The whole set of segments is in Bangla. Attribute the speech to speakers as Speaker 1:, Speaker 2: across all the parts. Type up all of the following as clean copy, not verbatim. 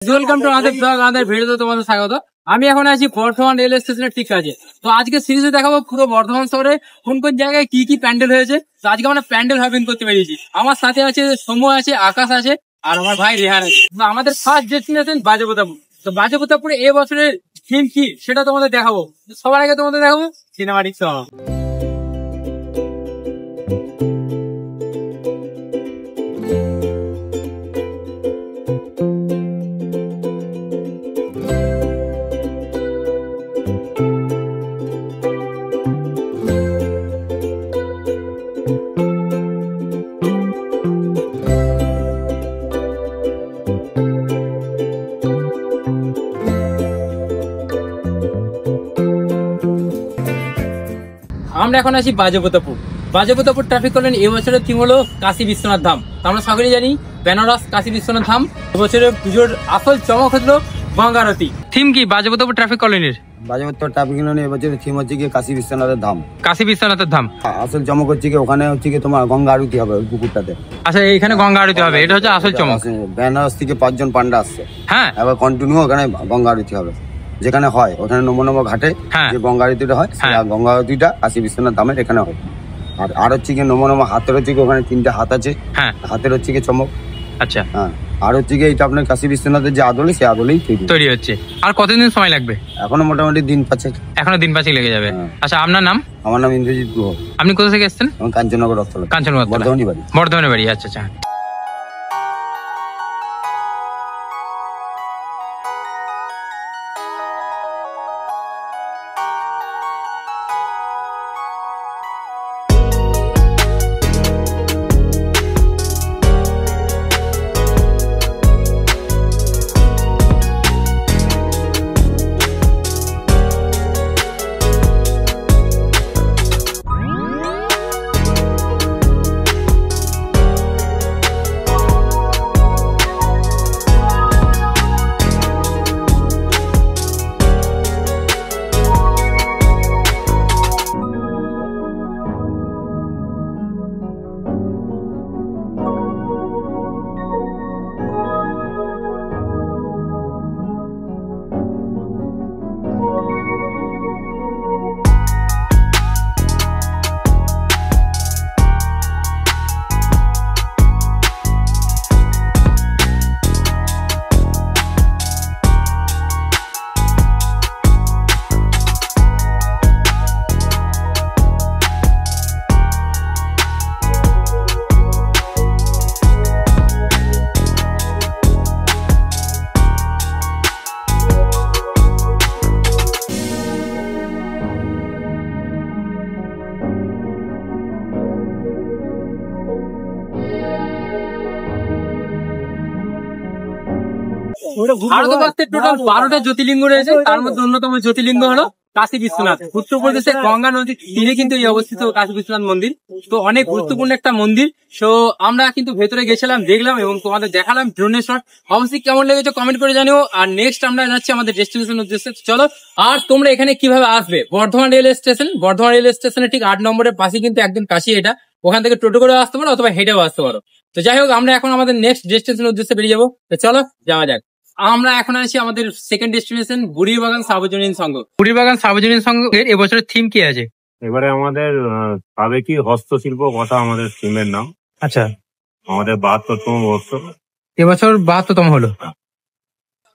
Speaker 1: ওয়েলকাম টু আমাদের ব্লগ, আমাদের ভিডিওতে তোমাদের স্বাগত। আমি এখন আছি বর্ধমান রেল স্টেশনের ঠিক কাছে। তো আজকে সিরিজে দেখাবো পুরো বর্ধমান শহরে কোন কোন জায়গায় কি কি প্যান্ডেল হয়েছে। তো আজকে আমরা প্যান্ডেল হ্যাপিং করতে পেরেছি। আমার সাথে আছে সৌম্য আছে, আকাশ আছে, আর আমার ভাই রেহান আছে। তো আমাদের ফার্স্ট ডেস্টিনেশন বাজেপ্রতাপপুর। তো বাজেপ্রতাপপুরে এবছরের থিম কি সেটা তোমাদের দেখাবো। সবার আগে তোমাদের দেখাবো সিনেমাটিক সং। আমরা এখন আছি বাজেপ্রতাপপুর। বাজেপ্রতাপপুর ট্রাফিক কলোনি এবছরের থিম হলো কাশী বিশ্বনাথ ধাম। আমরা সকলেই জানি বেনারস কাশী বিশ্বনাথ ধাম। এবছরের পুজোর আসল চমক হলো গঙ্গা আরতি। থিম কি বাজেপ্রতাপপুর ট্রাফিক কলোনির?
Speaker 2: বাজেপ্রতাপপুর ট্রাফিক কলোনি এবছরের থিম হচ্ছে কি কাশী বিশ্বনাথের ধাম।
Speaker 1: কাশী বিশ্বনাথের ধাম
Speaker 2: আসল চমক হচ্ছে কি ওখানে হচ্ছে কি তোমার গঙ্গা আরতি হবে ওই পুকুরটাতে।
Speaker 1: আচ্ছা, এখানে গঙ্গা আরতি হবে, এটা হচ্ছে আসল চমক।
Speaker 2: বেনারস থেকে 5 জন পান্ডা আসছে।
Speaker 1: হ্যাঁ,
Speaker 2: এবার কন্টিনিউ ওখানে গঙ্গা আরতি হবে। যেখানে হয় ওখানে নমো নমো ঘাটে যে গঙ্গা আরতিটা হয়, সেই গঙ্গা আরতিটা কাশী বিশ্বনাথ ধামের এখানে হয়। আর হচ্ছে কি নমো নমো হাতের হচ্ছে কি ওখানে 3টে হাত আছে, হাতের হচ্ছে কি চমক।
Speaker 1: আচ্ছা,
Speaker 2: হ্যাঁ, আর হচ্ছে কি এটা আপনার কাশী বিশ্বনাথের যে আদলে সেই আদলেই
Speaker 1: তৈরি হচ্ছে। আর কতদিন সময় লাগবে?
Speaker 2: এখনো মোটামুটি দিন 5
Speaker 1: এখনো দিন 5 লেগে যাবে। আচ্ছা, আপনার নাম?
Speaker 2: আমার নাম ইন্দ্রজিৎ গুহ।
Speaker 1: আপনি কোথা থেকে এসেছেন?
Speaker 2: কাঞ্চননগর রথতলা।
Speaker 1: কাঞ্চননগর
Speaker 2: বর্ধমানের বাড়ি।
Speaker 1: বর্ধমানের বাড়ি, আচ্ছা আচ্ছা। ভারতবর্ষে টোটাল 12টা জ্যোতির্লিঙ্গ রয়েছে, তার মধ্যে অন্যতম জ্যোতির্লিঙ্গ হলো কাশী বিশ্বনাথ। উত্তরপ্রদেশের গঙ্গা নদীর তীরে কিন্তু এই অবস্থিত কাশী বিশ্বনাথ মন্দির। তো অনেক গুরুত্বপূর্ণ একটা মন্দির। তো আমরা কিন্তু ভেতরে গেছিলাম, দেখলাম এবং তোমাদের দেখালাম ড্রোনের শট। অবশ্যই কেমন লেগেছে কমেন্ট করে জানিও। আর নেক্সট আমরা যাচ্ছি আমাদের ডেস্টিনেশনের উদ্দেশ্যে। চলো। আর তোমরা এখানে কিভাবে আসবে? Bardhaman rail station, Bardhaman rail স্টেশনের ঠিক 8 নম্বরের পাশে কিন্তু একদম কাশি এটা। ওখান থেকে টোটো করে আসতে পারো অথবা হেঁটেও আসতে পারো। তো যাই হোক, আমরা এখন আমাদের নেক্সট ডেস্টিনেশনের উদ্দেশ্যে বেরিয়ে যাবো। তো চলো যাওয়া যাক। আমরা এখন আছি আমাদের সেকেন্ড ডেস্টিনেশন বুড়িবাগান সার্বজনীন সংঘ। বুড়িবাগান সার্বজনীন সংঘের এবছরের থিম কি আছে?
Speaker 3: এবারে আমাদের সাবেকি হস্তশিল্প কথা আমাদের থিমের নাম।
Speaker 1: আচ্ছা,
Speaker 3: আমাদের 72তম বর্ষ,
Speaker 1: এবছর 72তম হলো।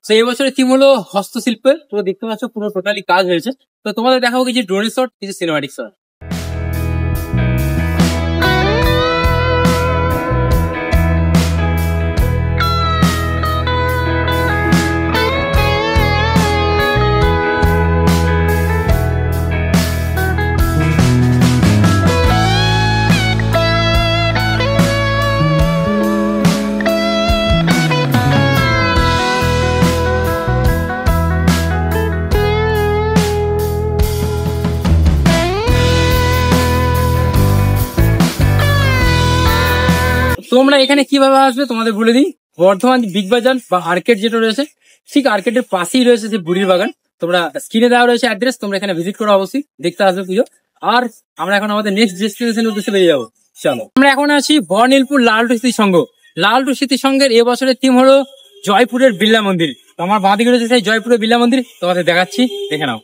Speaker 1: তো এই বছরের থিম হলো হস্তশিল্পের। তোমরা দেখতে পাচ্ছ পুরো টোটালি কাজ হয়েছে। তো তোমাদের দেখাবো কিছু ড্রোনের শট, কিছু সিনেমাটিক শট। তোমরা এখানে কিভাবে আসবে তোমাদের বলে দিই। বর্ধমান বিগ বাজার বা আর্কেড যেটা রয়েছে, ঠিক আর্কেডের পাশেই রয়েছে যে বুড়ির বাগান। তোমরা স্ক্রিনে দেওয়া রয়েছে অ্যাড্রেস, তোমরা এখানে ভিজিট করো, অবশ্যই দেখতে আসবে পুজো। আর আমরা এখন আমাদের নেক্সট ডেস্টিনেশনের উদ্দেশ্যে বেরিয়ে যাবো। চলো, আমরা এখন আছি বর্ণিলপুর লালটু স্মৃতি সংঘ। লালটু স্মৃতি সংঘের এবছরের থিম হলো জয়পুরের বিড়লা মন্দির। তো আমার বাঁদিকে রয়েছে সেই জয়পুরের বিড়লা মন্দির, তোমাদের দেখাচ্ছি, দেখে নাও।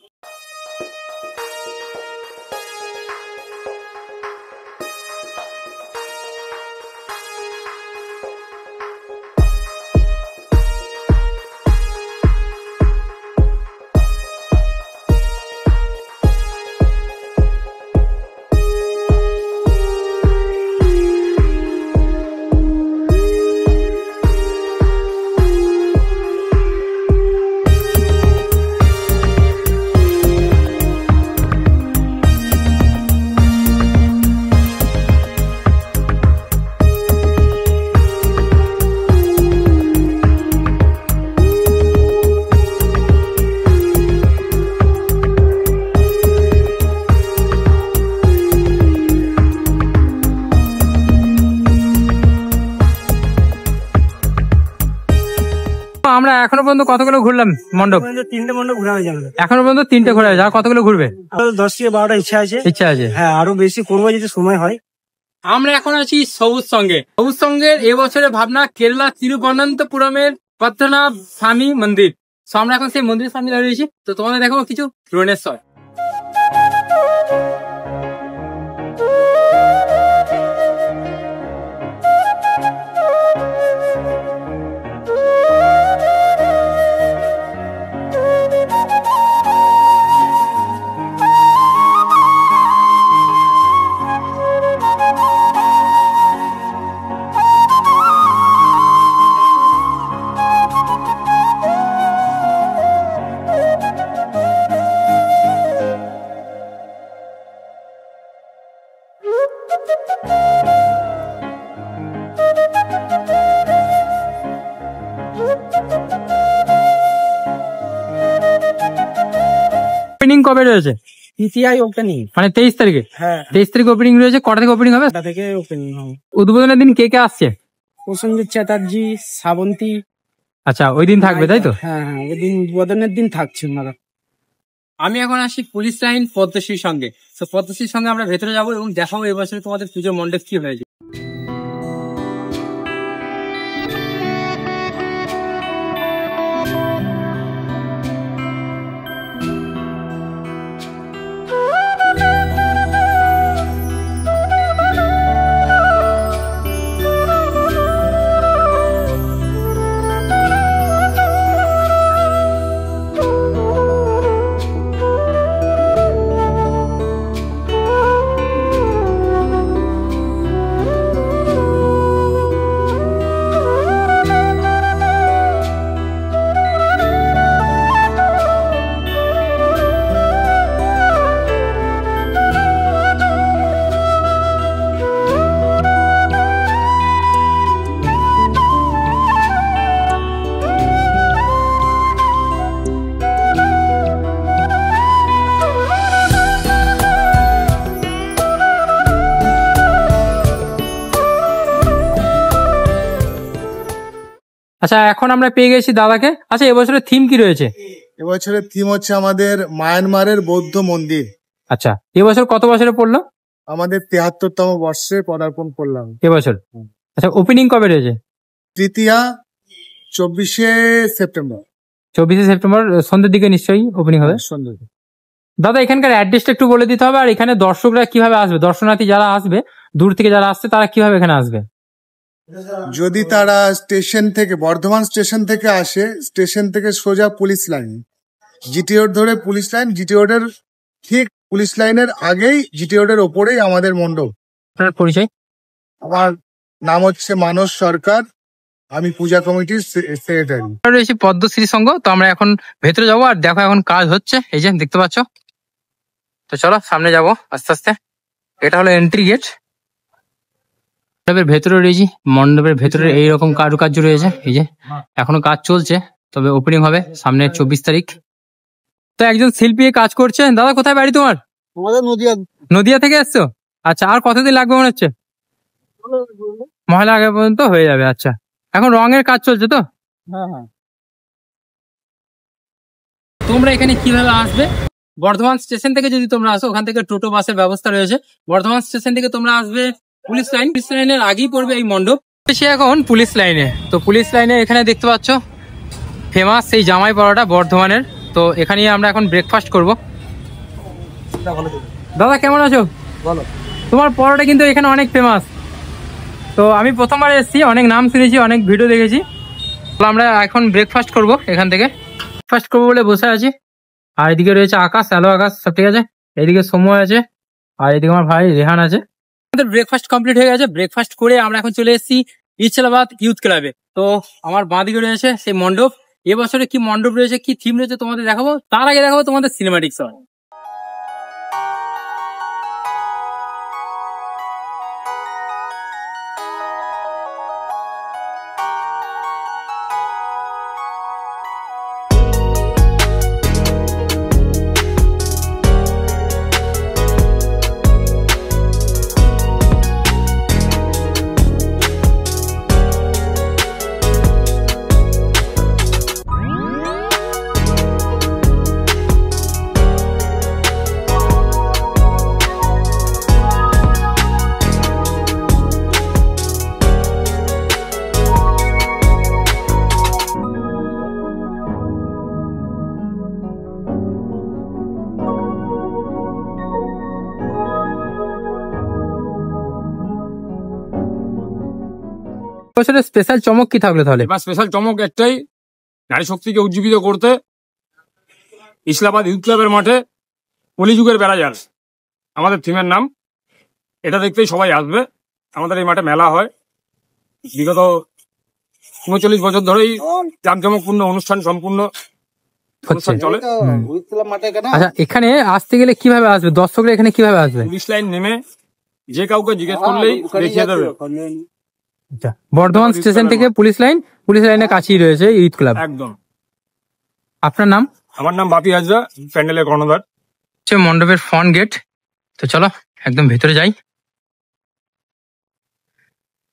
Speaker 1: আমরা এখনো পর্যন্ত কতগুলো ঘুরলাম মণ্ডপ?
Speaker 4: 3টে মণ্ডপ ঘোরা হয়ে যাবে।
Speaker 1: এখনো পর্যন্ত 3টে ঘোরা হয়েছে, আর কতগুলো ঘুরবে?
Speaker 4: 10 থেকে 12টা ইচ্ছা আছে। হ্যাঁ, আরো বেশি করবো যদি সময় হয়।
Speaker 1: আমরা এখন আছি সবুজ সঙ্গে। সবুজ সঙ্গের এবছরের ভাবনা কেরলা তিরুবনন্তপুরমের পদ্মনাভ স্বামী মন্দির। তো আমরা এখন সেই মন্দিরের সামনে দাঁড়িয়েছি, তো তোমাদের দেখাবো কিছু ড্রোনের শট। ওপেনিং কবে রয়েছে?
Speaker 4: তৃতীয়ায় ওপেনিং,
Speaker 1: মানে 23 তারিখে।
Speaker 4: হ্যাঁ
Speaker 1: 23 তারিখে ওপেনিং রয়েছে। কটা থেকে ওপেনিং হবে?
Speaker 4: তা থেকে ওপেনিং হবে।
Speaker 1: উদ্বোধনের দিন কে কে আসছে?
Speaker 4: প্রসেনজিৎ চ্যাটার্জি, শ্রাবন্তী।
Speaker 1: আচ্ছা, ওই দিন থাকবে তাই তো?
Speaker 4: হ্যাঁ হ্যাঁ, ওই দিন উদ্বোধনের দিন থাকছে ওনারা।
Speaker 1: আমি এখন আসি পুলিশ লাইন পদ্মশ্রীর সঙ্গে। তো পদ্মশ্রীর সঙ্গে আমরা ভেতরে যাবো এবং দেখাবো এবছরে তোমাদের পুজোর মণ্ডপ কি হয়েছে। আচ্ছা, এখন আমরা পেয়ে গেছি দাদাকে। আচ্ছা, এবছরের থিম কি রয়েছে?
Speaker 5: এবছরের থিম হচ্ছে আমাদের মায়ানমারের বৌদ্ধ মন্দির।
Speaker 1: আচ্ছা, এবছর কত বছরে পড়লো?
Speaker 5: আমাদের 73তম বর্ষে পদার্পণ করলাম
Speaker 1: এবছর। আচ্ছা, ওপেনিং কবে রয়েছে?
Speaker 5: তৃতীয়া 24শে সেপ্টেম্বর।
Speaker 1: 24শে সেপ্টেম্বর সন্ধ্যের দিকে নিশ্চয়ই ওপেনিং হবে।
Speaker 5: সুন্দর।
Speaker 1: দাদা, এখানকার অ্যাড্রেসটা একটু বলে দিতে হবে, আর এখানে দর্শকরা কিভাবে আসবে, দর্শনার্থী যারা আসবে দূর থেকে যারা আসছে তারা কিভাবে এখানে আসবে?
Speaker 5: যদি তারা স্টেশন থেকে, বর্ধমান স্টেশন থেকে আসে, স্টেশন থেকে সোজা পুলিশ লাইন, জিটি রোড ধরে পুলিশ লাইন, জিটি রোডের ঠিক পুলিশ লাইনের আগেই, জিটি রোডের ওপরেই আমাদের মণ্ডপ।
Speaker 1: আপনার পরিচয়?
Speaker 5: আমার নাম হচ্ছে মানস সরকার, আমি পূজা কমিটির সেক্রেটারি।
Speaker 1: রয়েছে পদ্মশ্রী সংঘ। তো আমরা এখন ভেতরে যাবো, আর দেখো এখন কাজ হচ্ছে, এই যে দেখতে পাচ্ছ। তো চলো সামনে যাবো আস্তে আস্তে। এটা হলো এন্ট্রি গেট। মণ্ডপের ভেতরে রয়েছি, মণ্ডপের ভেতরে এইরকম কারুকার্য রয়েছে, এই যে এখনো কাজ চলছে, তবে ওপেনিং হবে সামনে 24 তারিখ। তো একজন শিল্পী কাজ করছে। দাদা, কোথায় বাড়ি তোমার?
Speaker 5: আমাদের নদিয়া।
Speaker 1: নদিয়া থেকে এসছো? আচ্ছা, আর কতদিন লাগবে মনে হচ্ছে? মহিলা আগে পর্যন্ত হয়ে যাবে। আচ্ছা, এখন রঙের কাজ চলছে তো?
Speaker 5: হ্যাঁ হ্যাঁ।
Speaker 1: তোমরা এখানে কিভাবে আসবে? বর্ধমান স্টেশন থেকে যদি তোমরা আসো, ওখান থেকে টোটো বাসের ব্যবস্থা রয়েছে। বর্ধমান স্টেশন থেকে তোমরা আসবে পুলিশ লাইন, পুলিশ লাইনের আগেই পড়বে এই মণ্ডপ। সে এখন পুলিশ লাইনে। তো পুলিশ লাইনে এখানে দেখতে পাচ্ছ ফেমাস সেই জামাই পরোটা বর্ধমানের। তো এখানেই আমরা এখন ব্রেকফাস্ট করব। দাদা কেমন আছো?
Speaker 4: বলো।
Speaker 1: তোমার পরোটা কিন্তু এখানে অনেক ফেমাস। তো আমি প্রথমবার এসেছি, অনেক নাম শুনেছি, অনেক ভিডিও দেখেছি। তো আমরা এখন ব্রেকফাস্ট করব এখান থেকে। ব্রেকফাস্ট করবো বলে বসে আছি। আর এদিকে রয়েছে আকাশ, হ্যালো আকাশ, সব ঠিক আছে। এদিকে সময় আছে, আর এদিকে আমার ভাই রেহান আছে। আমাদের ব্রেকফাস্ট কমপ্লিট হয়ে গেছে। ব্রেকফাস্ট করে আমরা এখন চলে এসেছি ইসলামাবাদ ইউথ ক্লাবে। তো আমার বাঁদিকে রয়েছে সেই মণ্ডপ। এবছরে কি মণ্ডপ রয়েছে, কি থিম রয়েছে তোমাদের দেখাবো। তার আগে দেখাবো তোমাদের সিনেমাটিক শট। বছরের স্পেশাল চমক কি থাকলো তাহলে?
Speaker 6: এবার স্পেশাল চমক একটাই, নারী শক্তিকে উজ্জীবিত করতে ইসলামাবাদ ইউথ ক্লাবের মাঠে কলিযুগের বেড়াজাল আমাদের থিমের নাম। এটা দেখতেই সবাই আসবে। আমাদের এই মাঠে মেলা হয়, বিগত ৩৯ বছর ধরেই জাঁকজমকপূর্ণ অনুষ্ঠান সম্পূর্ণ অনুষ্ঠান চলে।
Speaker 1: আচ্ছা, এখানে আসতে গেলে কিভাবে আসবে দর্শকরা? এখানে কিভাবে আসবে?
Speaker 6: পুলিশ লাইন নেমে যে কাউকে জিজ্ঞেস করলেই দেখিয়ে দেবে।
Speaker 1: বর্ধমান স্টেশন থেকে পুলিশ লাইনের কাছেই রয়েছে ইউথ ক্লাব।
Speaker 6: একদম।
Speaker 1: আপনার নাম?
Speaker 6: আমার নাম বাপি হাজরা, প্যান্ডেলের কর্ণধার।
Speaker 1: মণ্ডপের ফ্রন্ট গেট। তো চলো একদম ভেতরে যাই।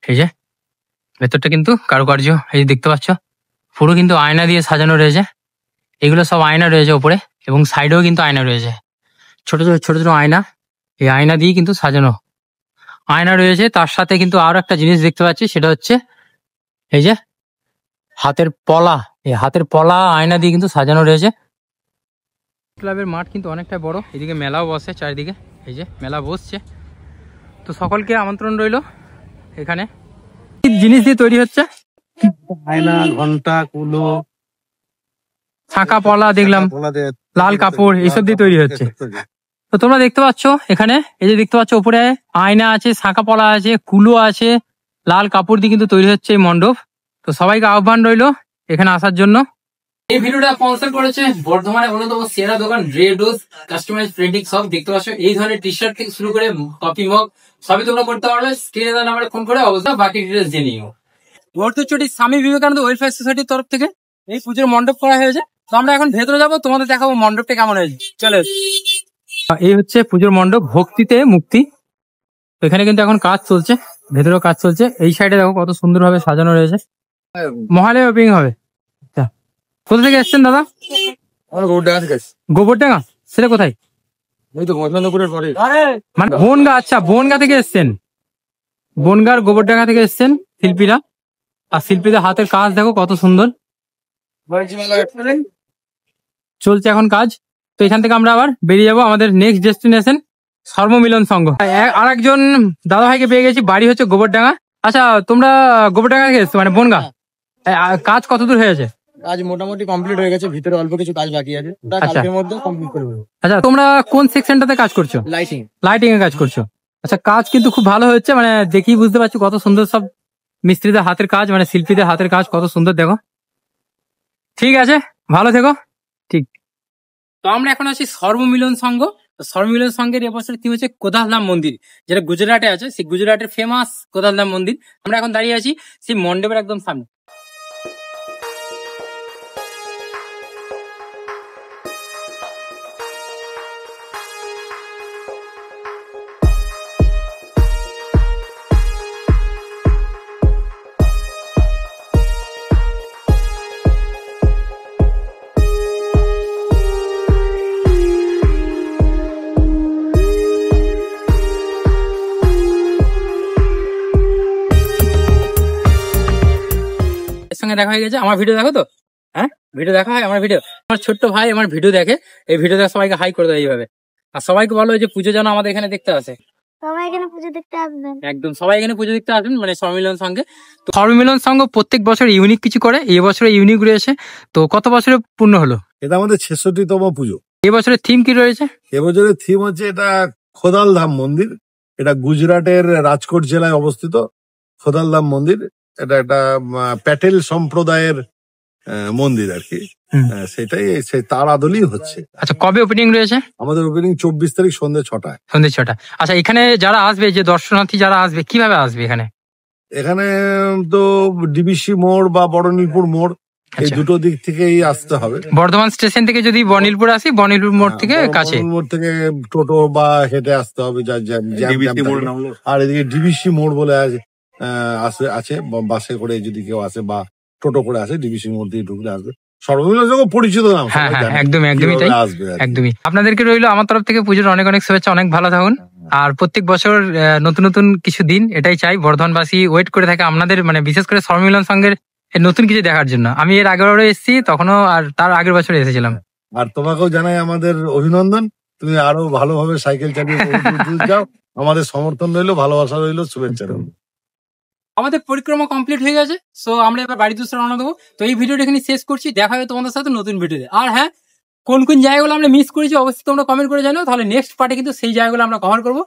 Speaker 1: এই যে ভেতরটা কিন্তু কারুকার্য, এই যে দেখতে পাচ্ছ, পুরো কিন্তু আয়না দিয়ে সাজানো রয়েছে। এগুলো সব আয়না রয়েছে ওপরে, এবং সাইডেও কিন্তু আয়না রয়েছে, ছোট ছোট ছোট ছোট আয়না। এই আয়না দিয়ে কিন্তু সাজানো আয়না রয়েছে। তার সাথে কিন্তু আরো একটা জিনিস দেখতে পাচ্ছি, সেটা হচ্ছে এই যে হাতের পলা। এই হাতের পলা আয়না দিয়ে কিন্তু সাজানো রয়েছে। ক্লাবের মাঠ কিন্তু অনেকটা বড়। এদিকে মেলাও বসে চারিদিকে, এই যে মেলা বসছে। তো সকলকে আমন্ত্রণ রইলো। এখানে কি জিনিস দিয়ে তৈরি হচ্ছে?
Speaker 4: আয়না, ঘন্টা, কুলো,
Speaker 1: ছাঁকা পলা দেখলাম, লাল কাপড়, এইসব দিয়ে তৈরি হচ্ছে। তো তোমরা দেখতে পাচ্ছ এখানে, এই যে দেখতে পাচ্ছ উপরে আয়না আছে, শাঁখা পলা আছে, কুলো আছে, লাল কাপড় দিয়ে কিন্তু তৈরি হচ্ছে এই মণ্ডপ। তো সবাইকে আহ্বান রইলো এখানে আসার জন্য। এই ভিডিওটা স্পন্সর করেছে বর্ধমানের অন্যতম সেরা দোকান রেডোজ কাস্টমাইজ প্রিন্টিং শপ। দেখতে পাচ্ছ এই ধরনের টি শার্ট থেকে শুরু করে কপি মগ সবই তোমরা করতে পারবে। স্ক্রিনে দেওয়া নাম্বারে ফোন করে অবশ্যই বাকি ডিটেলস জেনে নিও। বর্ধচটি স্বামী বিবেকানন্দ ওয়েলফেয়ার সোসাইটির তরফ থেকে এই পুজোর মণ্ডপ করা হয়েছে। তো আমরা এখন ভেতরে যাবো, তোমাদের দেখাবো মণ্ডপটা কেমন হয়েছে। চলে এই হচ্ছে পুজোর মণ্ডপ, ভক্তিতে মুক্তি। তো এখানে কিন্তু এখন কাজ চলছে, ভেতরেও কাজ চলছে। এই সাইডে দেখো কত সুন্দর ভাবে সাজানো রয়েছে। মহালয়া ওপেনিং হবে। কোথা থেকে এসছেন দাদা?
Speaker 6: গোবরডাঙ্গা থেকে।
Speaker 1: গোবরডাঙ্গা? সেটা কোথায়?
Speaker 6: ওই তো মহেন্দ্রপুরের পরে।
Speaker 1: মানে বনগা? আচ্ছা, বনগা থেকে এসছেন। বনগার গোবরডাঙ্গা থেকে এসছেন শিল্পীরা। আর শিল্পীদের হাতের কাজ দেখো কত সুন্দর চলছে এখন কাজ। তো এখান থেকে আমরা আবার বেরিয়ে যাবো আমাদের নেক্সট ডেস্টিনেশন সর্বমিলন সংঘ। আর একজন দাদা ভাইকে পেয়ে গেছি, বাড়ি হচ্ছে গোবরডাঙ্গা। আচ্ছা, তোমরা গোবরডাঙ্গা থেকে এসছো মানে বনগা? কাজ কত দূর হয়েছে?
Speaker 4: কাজ মোটামুটি কমপ্লিট হয়ে গেছে, ভিতরে অল্প কিছু কাজ বাকি আছে, কালকের মধ্যে কমপ্লিট করে দেবো।
Speaker 1: আচ্ছা, তোমরা কোন সেকশনটাতে কাজ করছো? লাইটিং এ কাজ করছো। আচ্ছা, কাজ কিন্তু খুব ভালো হচ্ছে, মানে দেখেই বুঝতে পারছি কত সুন্দর সব মিস্ত্রিদের হাতের কাজ, মানে শিল্পীদের হাতের কাজ কত সুন্দর দেখো। ঠিক আছে, ভালো থেকো। ঠিক। তো আমরা এখন আছি সর্বমিলন সংঘ। সর্বমিলন সংঘের এবছর কি হচ্ছে কোদালধাম মন্দির, যেটা গুজরাটে আছে। সেই গুজরাটের ফেমাস কোদালধাম মন্দির। আমরা এখন দাঁড়িয়ে আছি সেই মণ্ডপের একদম সামনে। সঙ্গে দেখা হয়ে গেছে। আমার ভিডিও দেখো তো? হ্যাঁ, ভিডিও দেখা হয় আমার ভিডিও? আমার ছোট্ট ভাই আমার ভিডিও দেখে, এই ভিডিও দেখে সবাইকে হাই করে দেয় এইভাবে। আর সবাইকে বলো যে পুজো যেন আমাদের এখানে দেখতে আসে।
Speaker 7: সবাই এখানে পুজো দেখতে আসবেন।
Speaker 1: একদম সবাই এখানে পুজো দেখতে আসবেন, মানে স্বর্ণমিলন সংঘে। তো স্বর্ণমিলন সংঘ প্রত্যেক বছর ইউনিক কিছু করে, এই বছরে ইউনিক রয়েছে। তো কত বছরে পূর্ণ হলো?
Speaker 8: এটা আমাদের 66তম পুজো।
Speaker 1: এবছরের থিম কি রয়েছে?
Speaker 8: এবছরের থিম হচ্ছে এটা খোদাল ধাম মন্দির। এটা গুজরাটের রাজকোট জেলায় অবস্থিত খোদাল ধাম মন্দির। এটা একটা প্যাটেল সম্প্রদায়ের মন্দির আর কি। সেটাই তার আদলেই হচ্ছে।
Speaker 1: আচ্ছা, কবে ওপেনিং রয়েছে?
Speaker 8: আমাদের ওপেনিং 24 তারিখ সন্ধ্যে 6টায়।
Speaker 1: সন্ধ্যে 6টা। আচ্ছা, এখানে যারা আসবে, যে দর্শনার্থী যারা আসবে, কিভাবে আসবে এখানে?
Speaker 8: এখানে তো ডিবিসি মোড় বা বড়নীলপুর মোড়, এই দুটো দিক থেকেই আসতে হবে।
Speaker 1: বর্ধমান স্টেশন থেকে যদি বর্ণিলপুর আসি, বর্ণিলপুর মোড় থেকে কাছে,
Speaker 8: মোড় থেকে টোটো বা হেঁটে আসতে হবে। আর এদিকে ডিবিসি মোড় বলে আছে, বাসে করে যদি কেউ আসে বা টোটো করে আসে, ডিবিসি মোড় দিয়ে ঢুকলে আসবে। সর্বমিলন পরিচিত নাম।
Speaker 1: হ্যাঁ হ্যাঁ, একদমই তাই,
Speaker 8: আসবে
Speaker 1: একদমই। আপনাদেরকে রইলো আমার তরফ থেকে পুজোর অনেক অনেক শুভেচ্ছা, অনেক ভালো থাকুন। আর প্রত্যেক বছর নতুন নতুন কিছু দিন, এটাই চাই। বর্ধমানবাসী ওয়েট করে থাকে আপনাদের, মানে বিশেষ করে স্বর্ণমিলন সংঘের নতুন কিছু দেখার জন্য। আমি এর আগেরবারও এসেছি, তখনও, আর তার আগের বছর এসেছিলাম।
Speaker 8: আর তোমাকেও জানাই আমাদের অভিনন্দন। তুমি আরো ভালোভাবে সাইকেল চালিয়ে যাও। আমাদের সমর্থন রইলো, ভালোবাসা রইলো, শুভেচ্ছা রইলো।
Speaker 1: আমাদের পরিক্রমা কমপ্লিট হয়ে গেছে, সো আমরা এবার বাড়ির দুসরা রওনা দেবো। তো এই ভিডিওটা এখানে শেষ করছি, দেখা হবে তোমাদের সাথে নতুন ভিডিওতে। আর হ্যাঁ, কোন কোন জায়গাগুলো আমরা মিস করেছি অবশ্যই তোমরা কমেন্ট করে জানাও, তাহলে নেক্সট পার্টে কিন্তু সেই জায়গাগুলো আমরা কভার করবো।